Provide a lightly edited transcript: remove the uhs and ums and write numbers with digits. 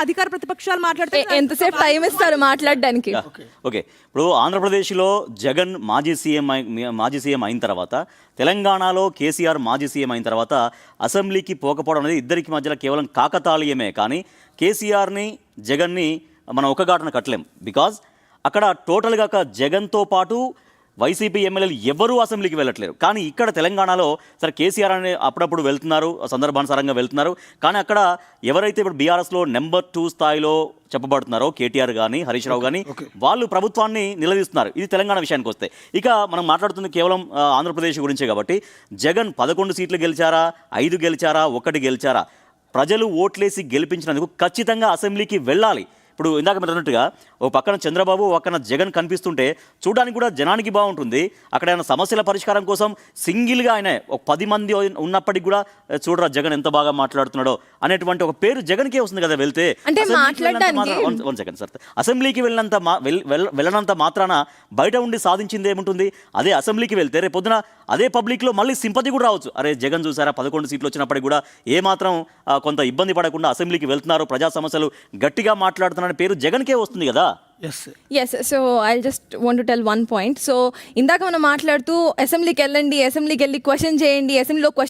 అధికార ప్రతిపక్షాలు మాట్లాడితే ఎంతసేపు టైం ఇస్తారు మాట్లాడడానికి? ఓకే, ఇప్పుడు ఆంధ్రప్రదేశ్లో జగన్ మాజీ సీఎం అయిన తర్వాత, తెలంగాణలో కేసీఆర్ మాజీ సీఎం అయిన తర్వాత అసెంబ్లీకి పోకపోవడం అనేది ఇద్దరికి మధ్యలో కేవలం కాకతాళీయమే. కానీ కేసీఆర్ని జగన్ని మనం ఒక ఘాటన కట్టలేం. బికాజ్ అక్కడ టోటల్గా జగన్తో పాటు వైసీపీ ఎమ్మెల్యేలు ఎవరూ అసెంబ్లీకి వెళ్ళట్లేరు. కానీ ఇక్కడ తెలంగాణలో సరే కేసీఆర్ అనే అప్పుడప్పుడు వెళ్తున్నారు, సందర్భానుసారంగా వెళ్తున్నారు. కానీ అక్కడ ఎవరైతే ఇప్పుడు బీఆర్ఎస్లో నెంబర్ 2 స్థాయిలో చెప్పబడుతున్నారో కేటీఆర్ కానీ హరీష్ రావు కానీ వాళ్ళు ప్రభుత్వాన్ని నిలదీస్తున్నారు. ఇది తెలంగాణ విషయానికి వస్తే. ఇక మనం మాట్లాడుతుంది కేవలం ఆంధ్రప్రదేశ్ గురించే కాబట్టి జగన్ 11 సీట్లు గెలిచారా, 5 గెలిచారా, 1 గెలిచారా, ప్రజలు ఓట్లేసి గెలిపించినందుకు ఖచ్చితంగా అసెంబ్లీకి వెళ్ళాలి. ఇప్పుడు ఇందాక మీరు అన్నట్టుగా ఒక పక్కన చంద్రబాబు, ఒక పక్కన జగన్ కనిపిస్తుంటే చూడడానికి కూడా జనానికి బాగుంటుంది. అక్కడ ఆయన సమస్యల పరిష్కారం కోసం సింగిల్గా ఆయన ఒక 10 మంది ఉన్నప్పటికీ కూడా చూడరా జగన్ ఎంత బాగా మాట్లాడుతున్నాడో అనేటువంటి ఒక పేరు జగన్కే వస్తుంది కదా వెళ్తే. అంటే వన్ సెకండ్ సార్, అసెంబ్లీకి వెళ్ళనంత మాత్రాన బయట ఉండి సాధించింది ఏముంటుంది? అదే అసెంబ్లీకి వెళ్తే రేపు పొద్దున అదే పబ్లిక్లో మళ్ళీ సింపతి కూడా రావచ్చు. అరే జగన్ చూసారా 11 సీట్లు వచ్చినప్పటికీ కూడా ఏమాత్రం కొంత ఇబ్బంది పడకుండా అసెంబ్లీకి వెళ్తున్నారు, ప్రజా సమస్యలు గట్టిగా మాట్లాడుతున్నారు పేరు జగన్కే వస్తుంది కదా. Yes, so I just want to tell one point. So ఇందాక మనం మాట్లాడుతూ అసెంబ్లీకి వెళ్ళండి, అసెంబ్లీకి వెళ్ళి క్వశ్చన్ చేయండి, అసెంబ్లీలో